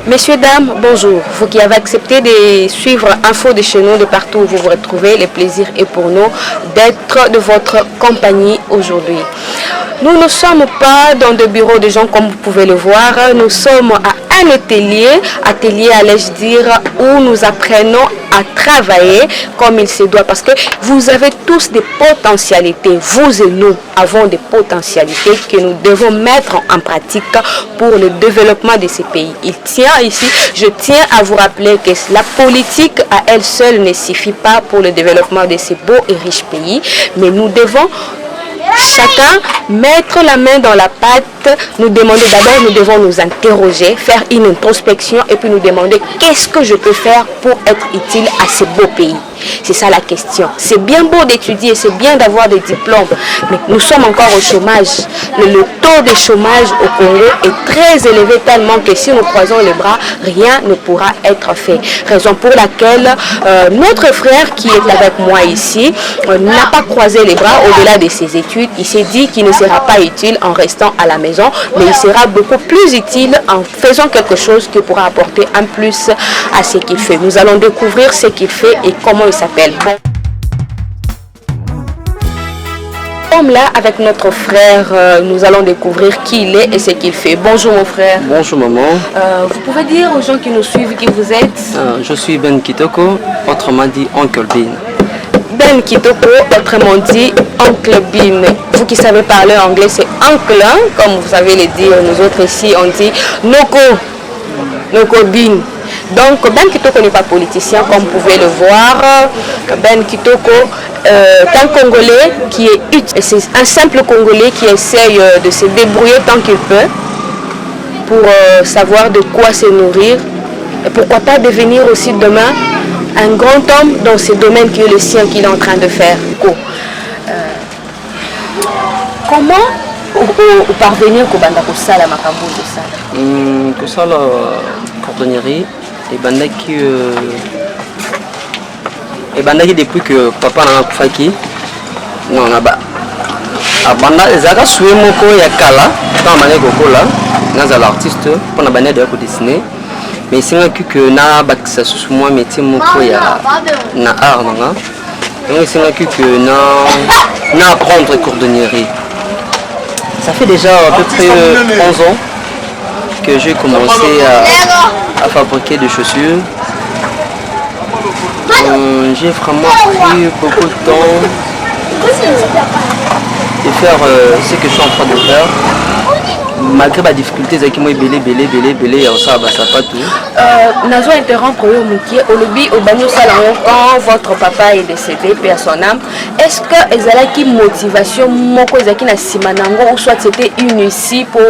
Messieurs, dames, bonjour. Vous qui avez accepté de suivre Info de chez nous, de partout où vous vous retrouvez, le plaisir est pour nous d'être de votre compagnie aujourd'hui. Nous ne sommes pas dans des bureaux de gens comme vous pouvez le voir. Nous sommes à un atelier, allais-je dire, où nous apprenons à travailler comme il se doit. Parce que vous avez tous des potentialités. Vous et nous avons des potentialités que nous devons mettre en pratique pour le développement de ces pays. Je tiens à vous rappeler que la politique à elle seule ne suffit pas pour le développement de ces beaux et riches pays. Mais nous devons chacun mettre la main dans la pâte, nous demander d'abord, nous devons nous interroger, faire une introspection et puis nous demander qu'est-ce que je peux faire pour être utile à ces beaux pays. C'est ça la question. C'est bien beau d'étudier, c'est bien d'avoir des diplômes, mais nous sommes encore au chômage. Le taux de chômage au Congo est très élevé tellement que si nous croisons les bras, rien ne pourra être fait. Raison pour laquelle notre frère qui est avec moi ici n'a pas croisé les bras au-delà de ses études. Il s'est dit qu'il ne sera pas utile en restant à la maison, mais il sera beaucoup plus utile en faisant quelque chose qui pourra apporter un plus à ce qu'il fait. Nous allons découvrir ce qu'il fait et comment il s'appelle. Bon. Comme là, avec notre frère, nous allons découvrir qui il est et ce qu'il fait. Bonjour mon frère. Bonjour maman. Vous pouvez dire aux gens qui nous suivent qui vous êtes? Je suis Ben Kitoko, autrement dit Oncle Bin. Ben Kitoko, autrement dit Oncle Bin. Vous qui savez parler anglais, c'est Oncle, hein? Comme vous savez le dire, nous autres ici, on dit Noko Bin. Donc Ben Kitoko n'est pas politicien comme vous pouvez le voir. Ben Kitoko est un Congolais qui est c'est un simple Congolais qui essaye de se débrouiller tant qu'il peut pour savoir de quoi se nourrir et pourquoi pas devenir aussi demain un grand homme dans ce domaine qui est le sien qu'il est en train de faire. Comment parvenir au banda kosala makambo de ça? Kosala cordonnerie et bandaki depuis que papa n'a pas fait non là-bas abanda ezaka soué moko ya kala tant mané kokola naza l'artiste pour na banda de dessiner mais c'est que na bakisa sous moi métier moko ya na art nanga donc c'est que na apprendre cordonnerie. Ça fait déjà à peu près 11 ans que j'ai commencé à fabriquer des chaussures. J'ai vraiment pris beaucoup de temps de faire ce que je suis en train de faire. Malgré ma difficulté, c'est que moi belé, ça pas tout. Nazo interrompre au lobby au banyo salon quand votre papa est décédé, paix à son âme. Est-ce que ezalaki motivation moko ezaki na simanango ou soit c'était une ici pour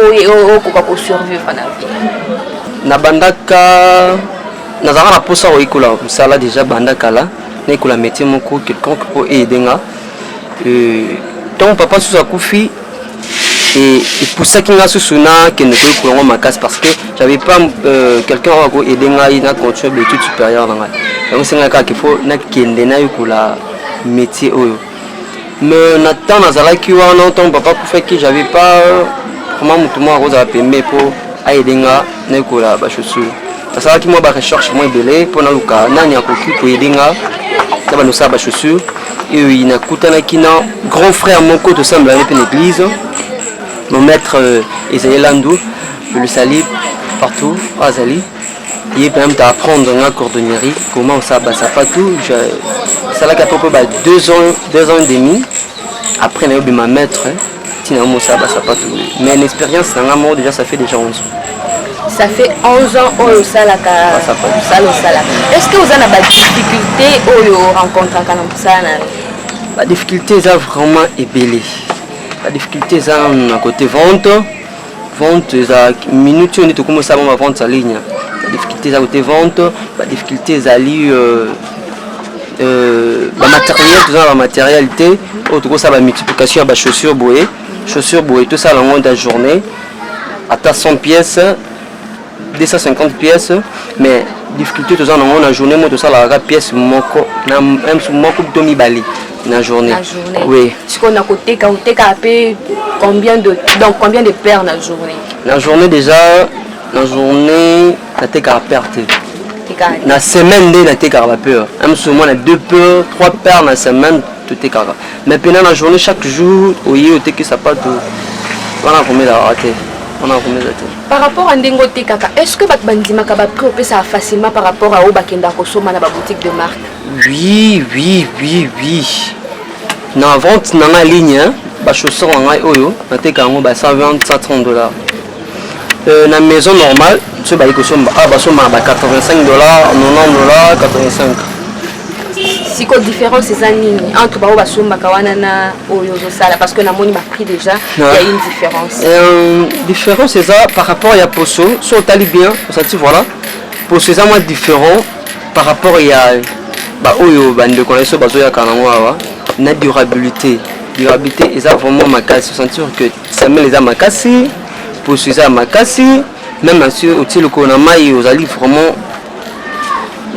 survivre na vie? Na bandaka nazara na posa o ikola sala déjà bandaka là na ikola métier moko quelqu'un pour aider nga. Ton papa sous akufi et pour ça qu'il a sousuna qui ne peut pas ma casse parce que j'avais pas quelqu'un qui aider nga ina continuer l'étude supérieure dans donc c'est un cas qu'il faut na kende na ikola métier oyo mais nathan nazala ki wana ton papa pour faire que j'avais pas comment mutumo rose a pembe pour aider nga na ikola ba chaussure parce que moi ba recherche moi belé pour na luka nani akoki pour aider nga ça va nous ça ba chaussure et il n'a kutana kina grand frère mon côté semble avec une église. Mon maître Isaïe Landou, je le salue partout, Azali. Il est même d'apprendre la cordonnerie, comment ça va pas tout. Ça l'a qu'à peu près 2 ans et demi. Après, j'ai eu ma maître, finalement ça va pas tout. Mais l'expérience, déjà, ça fait déjà 11 ans. Ça fait 11 ans au Salaka. Est-ce que vous avez des difficultés au rencontre à la difficulté, c'est vraiment ébélé. La difficulté c'est à côté vente c'est minute on est commencé à vendre sa ligne. La difficulté c'est à côté vente, la difficulté c'est à matériel tout ça la matérialité autre ça la multiplication à chaussures bouées tout ça dans la journée à 100 pièces 250 pièces mais difficulté tout ça dans la journée moi tout ça la pièce moko na même sur moko domi bali. La journée. Oui. Ce qu'on a côté combien de paires la journée? La journée déjà, la journée natekaka perte na semaine nde natekaka bapeur même souvent na 2 peurs 3 paires na semaine totekaka mais pendant la journée chaque jour oye oteki sapato wana komezaka te. Par rapport à Ndengo Tekaka, est-ce que Bakbandimaka va ça facilement par rapport à Obakenda Kosoma na boutique de marque? Oui. Dans la vente dans la ligne, les chaussures en oyo, na teka ngo ba 120 $130. Na maison normale, ce ba ikosoma ba 85 $, 90 $, 85. Si quoi différence c'est ligne entre Bao Basumba Kawana na Oyo Sala parce que na moni m'a pris déjà, il y a une différence. Différence c'est ça par rapport à Poso, sur tali bien, ça tu voilà. Poso c'est moins différent par rapport à ba Oyo bande connaissance bazo ya kanango awa na durabilité et ça vraiment makasi sentir que ça met les amakasi Poso ça makasi même si au le konamai aux ali vraiment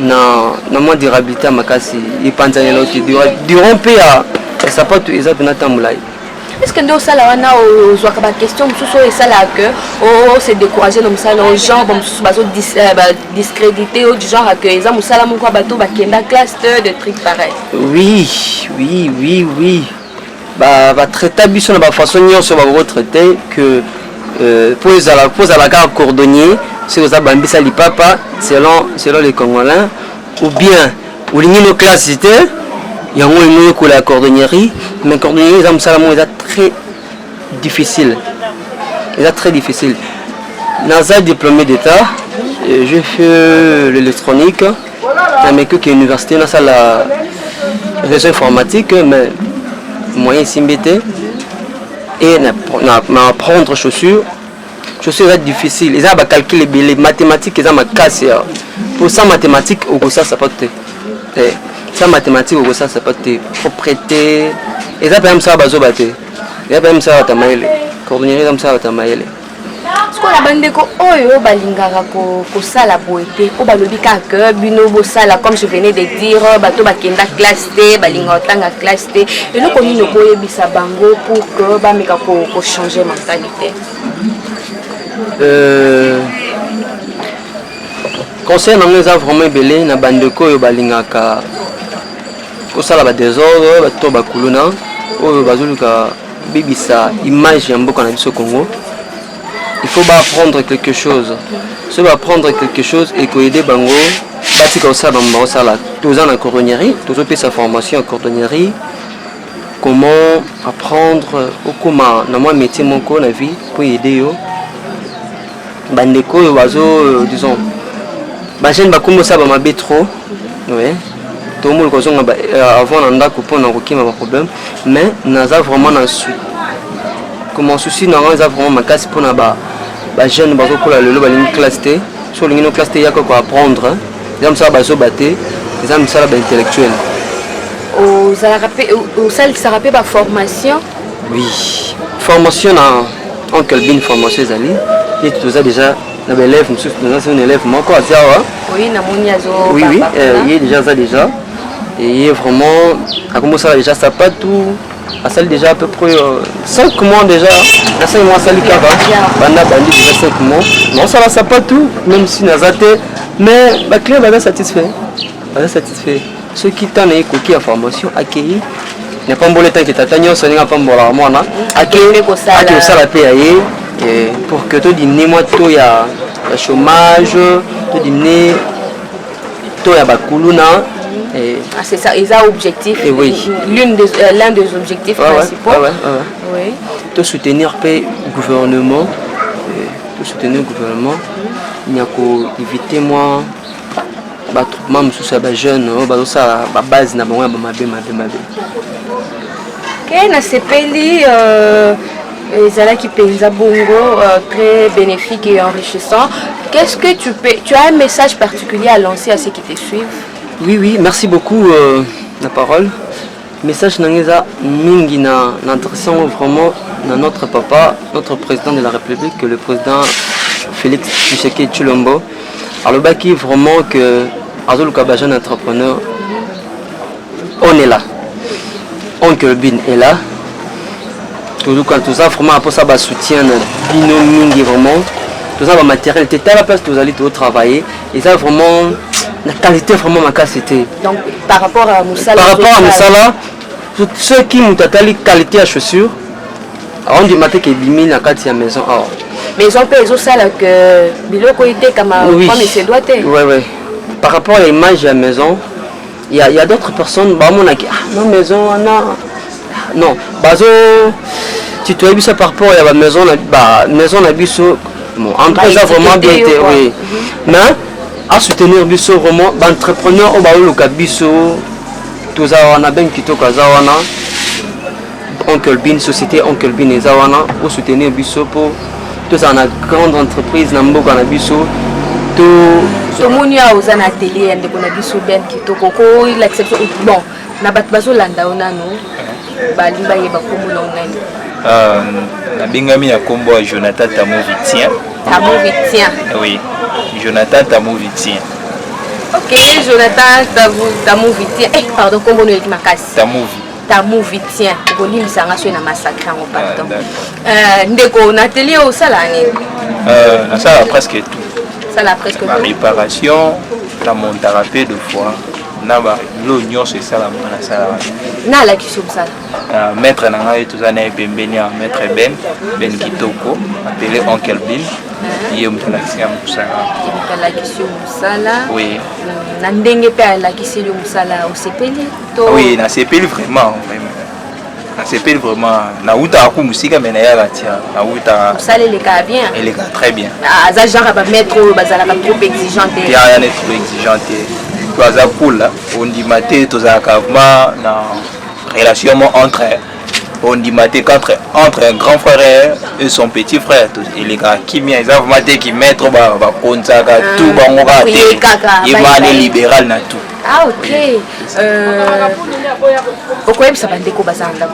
na moins durabilité à makasi et panzani là qui durant pa ça pas tout exact na tamulai. Est-ce que nous sala wana o zwaka ba question mususu et sala que c'est décourager nos sala aux gens bon mususu bazo discréditer au genre que ils ont sala mon quoi bateau ba kenda classe de trucs pareil. Oui. Ba traiter biso na ba façon nyonso ba retraiter que pose à la gare cordonnier c'est aux abambisa lipapa selon les Congolais ou bien ou l'ingénieur classité il y a un ko la cordonnerie mais cordonnerie ça me est très difficile. Naza diplômé d'état j'ai fait l'électronique mais que université dans ça la réseau informatique mais moyen simbété et apprendre chaussures c'est difficile. Ils ont calculé les mathématiques, ils ont ma casse. Pour ça, mathématiques, au ça, ça peut être. Ça, mathématiques, au ça, ça peut être. Propriété. Ils ont même ça, bazo baté. Ils ont même ça, à Tamaïle. Cordonnier, comme ça, à Tamaïle. Ce qu'on a bandé, oyo balingara ko sala boité, o balobika que bino bo sala comme je venais de dire, bato bakenda classe T, balinga tanga classe T. Et nous commis no boye bisa bango pour que ba meka ko changer mentalité. Conseil na ngeza vraiment belé na bandeko oyo balingaka ko sala ba désordre bato bakuluna oyo bazuluka bibisa image ya mboka na biso Congo. Il faut apprendre quelque chose. Si on va apprendre quelque chose et aider bango, bâti comme ça dans mon sala. Tous en cordonnerie, tous ont sa formation en cordonnerie. Comment apprendre au comment dans mon métier mon co la vie pour aider yo. Bandeko bazo disons. Ba jeune ba comme ça ba mabé trop. Ouais. Tout le monde cause avant nanda ko pona ko kima ba problème mais naza vraiment na su. Comment souci non ils ont vraiment ma casse pour na ba jeune bazo ko la lelo ba ligne classe T sur ligne classe T ya ko apprendre ils aiment ça bazo baté ils aiment ça ba intellectuel aux celles qui s'appellent ba formation. Oui formation en quelle bien formation zali et tout ça déjà na ba élève monsieur dans un élève moi quoi ça oui na moni azo oui il est déjà ça déjà et il est vraiment a commencé déjà ça pas tout à celle déjà à peu près 5 mois déjà. La 5 mois ça lui cava. Banda bandi déjà 5 mois. Non ça va ça pas tout même si nazate mais la client va satisfait. Ceux qui t'en est coquille à formation accueilli n'est pas bon le temps que t'attends ça n'est pas bon la moi là. Accueilli ça la payer et pour que tu dîner moi tout ya chômage, tu dîner tout ya bakuluna. C'est ça, ils ont objectif. Oui. L'un des objectifs principaux. Oui. De soutenir le gouvernement. Il y a qu'à éviter moi. Même si c'est jeune, ça base na bango ma na sepeli ezala qui penza bongo très bénéfique et enrichissant. Qu'est-ce que tu as un message particulier à lancer à ceux qui te suivent? Oui, merci beaucoup la parole. Message nangeza mingi na intéressant vraiment na notre papa, notre président de la République, le président Félix Tshisekedi Tshilombo. Alors le baki vraiment que Azul Kabajan entrepreneur, on est là. Oncle Bin est là. Tout ça vraiment pour ça soutien bino mingi vraiment. tous les matériels, c'était à la place, tous allez travailler. Et ça vraiment, la qualité vraiment ma c'était. Donc par rapport à Moussala. Par rapport à Moussala, ceux qui m'ont la qualité à chaussures, on dit matin qu'il y a 10 000 à la maison. Mais ils ont payé ça que biloko était comme oui. Mais c'est doit être. Oui. Par rapport à l'image de la maison, il y a d'autres personnes, bah mon qui non maison non, bazo tu te vu ça par rapport à la maison la biso bon entre ça vraiment bien été oui. Mais à soutenir biso vraiment entrepreneur au baou le biso tout ça on a bien quitté kazawana Oncle Bin société Oncle Bin et zawana pour soutenir biso pour tout ça na grande entreprise na mboka na biso tout tomoni aux an atelier ndeko na biso ben kitoko ko l'exception bon na bato bazolanda onano balimba yeba kombo na nani na bengami ya kombo ya Jonathan Tamovitien. Oui, Jonathan Tamovitien. Ok, Jonathan Tamovitien. Pardon, kombo no yeki makasi. Tamovitien. Bolim sanga so na massacre en pardon. Ndeko na atelier au salani. Na ça presque tout. Ça la presque la réparation, la montarapé de fois, l'oignon c'est ça la sala. Na la kisum ça. Maître nanga et tout ça na pembeni maître Ben Kitoko, appelé Oncle Bin. Il est mutala kisum ça. La kisum sala. Oui. Na ndenge pe la kisum sala au CPL. Oui, na CPL vraiment. C'est vraiment na uta aku musika mais na ya latia na uta ça les cas bien les gars très bien za genre ba mettre bazala ka trop exigeante ya net trop exigeante toi za cool on dit maté to za kavma na relation entre on dit maté entre un grand frère et son petit frère et les gars qui bien za maté qui mettre ba konza ka tout ba ngora te imane libéral na tout. Ah ok. Pourquoi ça va déco bazanda?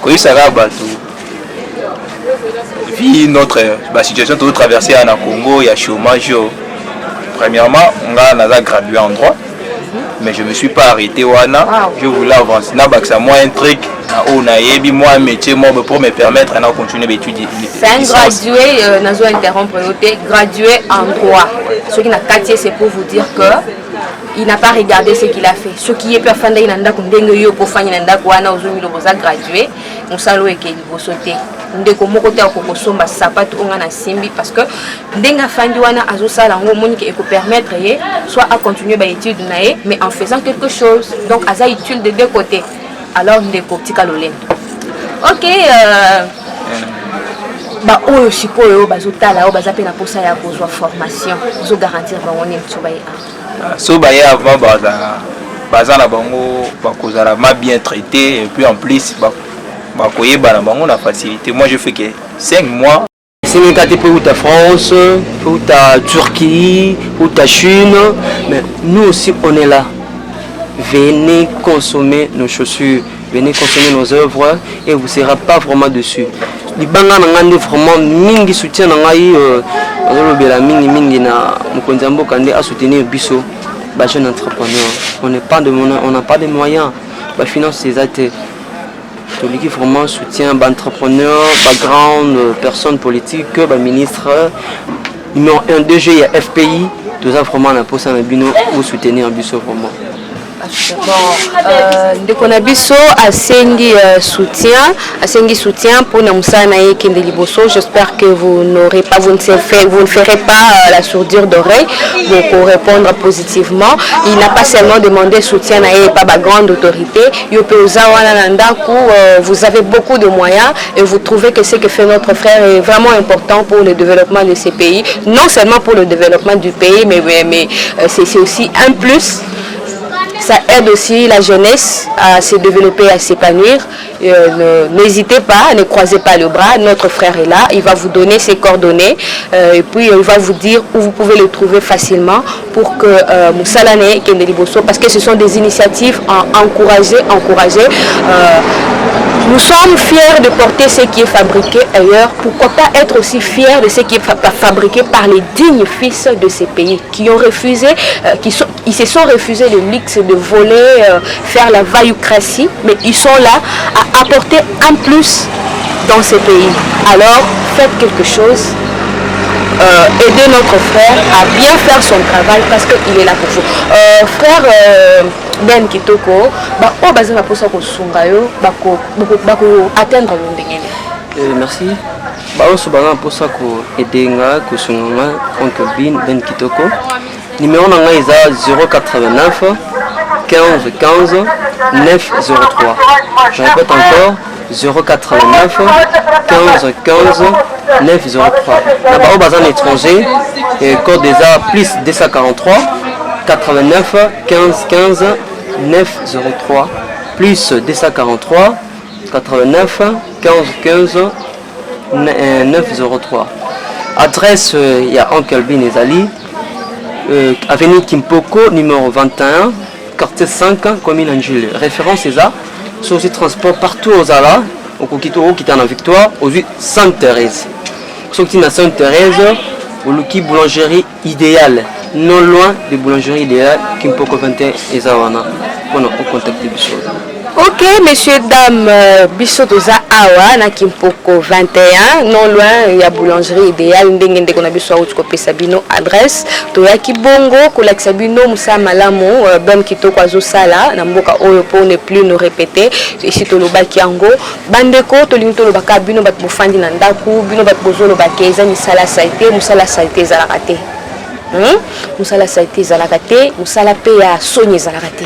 Quoi ça va bateau. Vu notre situation tout traversée en Congo, il y a chômage. Premièrement, on a gradué en droit, mais je me suis pas arrêté wana. Je voulais avancer. Na baksa moi un truc, on a yebi moi un métier moi pour me permettre de continuer d'étudier. C'est un gradué, nazo interrompre gradué en droit. Ce qui n'a quartier c'est pour vous dire que il n'a pas regardé ce qu'il a fait. Ce qui est perfanda il nanda kundenge yo pour fanya nanda kwana ozumi lo boza gradué, musalo eke libosote. Ndeko moko te akokosomba sapato onga na simbi parce que ndenga fandi wana azosala ngo moni ke eko permettre ye soit à continuer ba étude na ye mais en faisant quelque chose. Donc aza utile de deux côtés. Alors ndeko tika lolendo. OK ba oyo sikoyo bazotala o bazape na posa ya kozwa formation. Zo garantir ba woni tsobaye. So baye avant baza na bango bakozala bien traité et puis en plus bakoyeba na bango na facilité. Moi je fais que 5 mois. C'est même quand tu peux ta France, ou ta Turquie, ou ta Chine, mais nous aussi on est là. Venez consommer nos chaussures, venez consommer nos œuvres et vous ne serez pas vraiment dessus. Les bangas n'ont vraiment mingi soutien n'angai bela mingi na mukonzambo kande à soutenir biso ba jeune entrepreneur. On n'a pas de moyens, ba finance ces athées. Tout l'équipe vraiment soutient ba entrepreneur, ba grande personne politique, ba ministre, numéro 1 DG il y a FPI, tout ça vraiment la poste na bino pour soutenir biso vraiment. Ndeko na biso asengi soutien pour namusana yekende liboso. J'espère que vous ne ferez pas la sourdure d'oreille pour répondre positivement. Il n'a pas seulement demandé soutien à pas ma grande autorité. Vous avez beaucoup de moyens et vous trouvez que ce que fait notre frère est vraiment important pour le développement de ces pays. Non seulement pour le développement du pays, mais c'est aussi un plus. Ça aide aussi la jeunesse à se développer, à s'épanouir. N'hésitez pas, ne croisez pas le bras. Notre frère est là, il va vous donner ses coordonnées et puis il va vous dire où vous pouvez le trouver facilement pour que Moussalane Kende Liboso, parce que ce sont des initiatives encouragées. Nous sommes fiers de porter ce qui est fabriqué ailleurs. Pourquoi pas être aussi fiers de ce qui est fabriqué par les dignes fils de ces pays qui ont refusé, ils se sont refusés le luxe de voler, faire la vaillucratie, mais ils sont là à apporter un plus dans ces pays. Alors faites quelque chose aider notre frère à bien faire son travail parce qu'il est là pour vous. Frère Ben Kitoko, on va atteindre le ndengene. Merci. Baosu banga posa ko edenga ko sunganga oncle Ben Kitoko. Numéro nanga isa 089 15 15 903. Je répète encore 089 15 15 903. Là-bas, au bazar étranger, code des arts plus 243 89 15 15 903 plus 243 89 15 15 903. Adresse, il y a Oncle Bin et Zali, avenue Kimpoko, numéro 21, quartier 5, commune Angile. Référence est ça. Sur aussi transport partout aux Ala, au Kokito, qui est en Victoire, aux Sainte-Thérèse. Sur qui Sainte-Thérèse, au Luki boulangerie idéale, non loin de boulangerie idéale, Kimpoko 21 et Zawana. Voilà, on contacte les choses. Ok, messieurs, dames, Bissotoza Awa, na Kimpoko 21, non loin, il y a boulangerie idéale, ndenge qu'on a besoin de copier Sabino adresse, Toya Kibongo, Kolak Sabino, Moussa Malamo, Ben Kitoko Azo Sala, Namboka Oyo pour ne plus nous répéter, ici Toloba Kiango, Bandeko, Tolinto Lobaka, Bino Bat Bofandi Nandaku, Bino Bat Bozo Lobakeza, Misala Saite, Moussala Saite Zalarate. Moussala Saite Zalarate, Moussala Peya Sony Zalarate.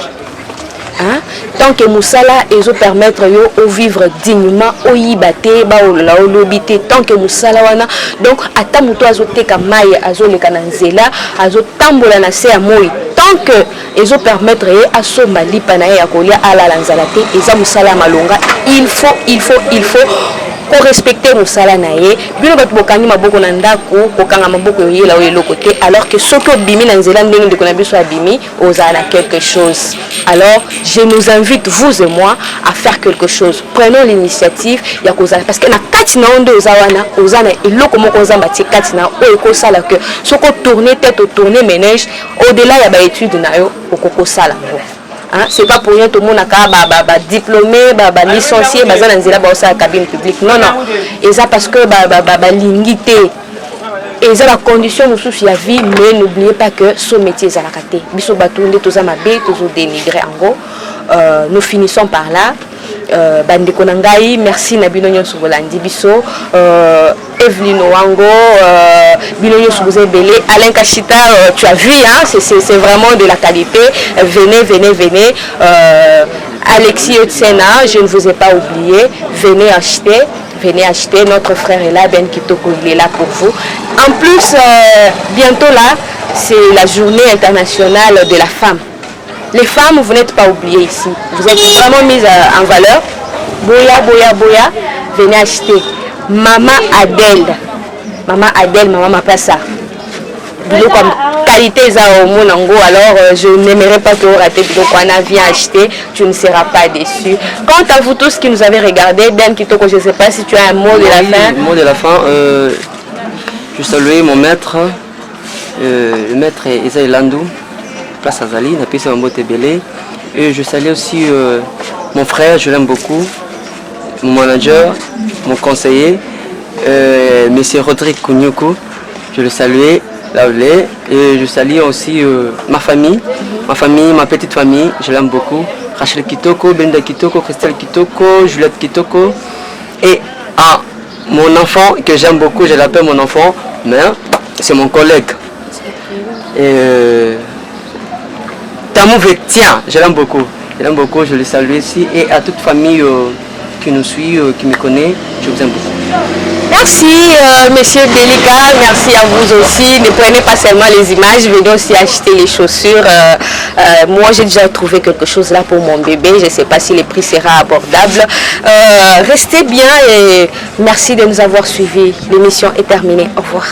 Tant que Moussala et permettre de vivre dignement au yibate ba o lobité tant que Moussala wana donc ata muto azote kamai azo le kananzela azo tambola na se amoi tant que ils permettre à somba lipana ya kolia ala lanzalate eza Moussala malonga il faut ko respecter Moussala naye bino bat bokani maboko na ndako ko kanga maboko yela o yelo côté alors que soko bimi na nzela ndenge ndeko na biso abimi ozala quelque chose. Alors je nous invite vous et moi à faire quelque chose. Prenons l'initiative ya kozala parce que na kati na onde ozawana ozana eloko moko zamba ti kati na o eko sala que soko tourner tête au tourner ménage au-delà ya ba étude na yo okoko sala. C'est pas pour rien tout le monde a diplômé, licencié, dans la cabine publique. Non, non. Et ça parce que l'ingité. Et ça la condition nous soucie la vie, mais n'oubliez pas que ce métier est à la raté. Biso batunde tous amabé, tous dénigré en gros. Nous finissons par là. Bande Konangai, merci Nabino Nyon Soubolandi Biso, Evelyne Owango, Bino Soubozé Belé, Alain Kachita, tu as vu, hein, c'est vraiment de la qualité. Venez. Alexis Otsena, je ne vous ai pas oublié, venez acheter, notre frère est là, Ben Kitoko, il est là pour vous. En plus, bientôt là, c'est la journée internationale de la femme. Les femmes, vous n'êtes pas oubliées ici. Vous êtes vraiment mises en valeur. Boya, venez acheter. Maman Adèle, maman Mapassa. Comme qualité au Monango, alors je n'aimerais pas te rater. Donc on a bien acheté, tu ne seras pas déçu. Quant à vous tous qui nous avez regardé, Ben Kitoko, je ne sais pas si tu as un mot de la fin. Le mot de la fin, je salue mon maître, le maître Isaïe Landou. Place Azali, n'a pas un belé. Et je salue aussi mon frère, je l'aime beaucoup, mon manager, mon conseiller, monsieur Rodrigue Kounyoko, je le salue, et je salue aussi ma famille, ma petite famille, je l'aime beaucoup, Rachel Kitoko, Benda Kitoko, Christelle Kitoko, Juliette Kitoko, et mon enfant que j'aime beaucoup, je l'appelle mon enfant, mais c'est mon collègue. Tiens, je l'aime beaucoup, je le salue ici et à toute famille qui nous suit, qui me connaît, je vous aime beaucoup. Merci Monsieur Délicat, merci à vous aussi. Ne prenez pas seulement les images, venez aussi acheter les chaussures. Moi j'ai déjà trouvé quelque chose là pour mon bébé, je ne sais pas si le prix sera abordable. Restez bien et merci de nous avoir suivis. L'émission est terminée, au revoir.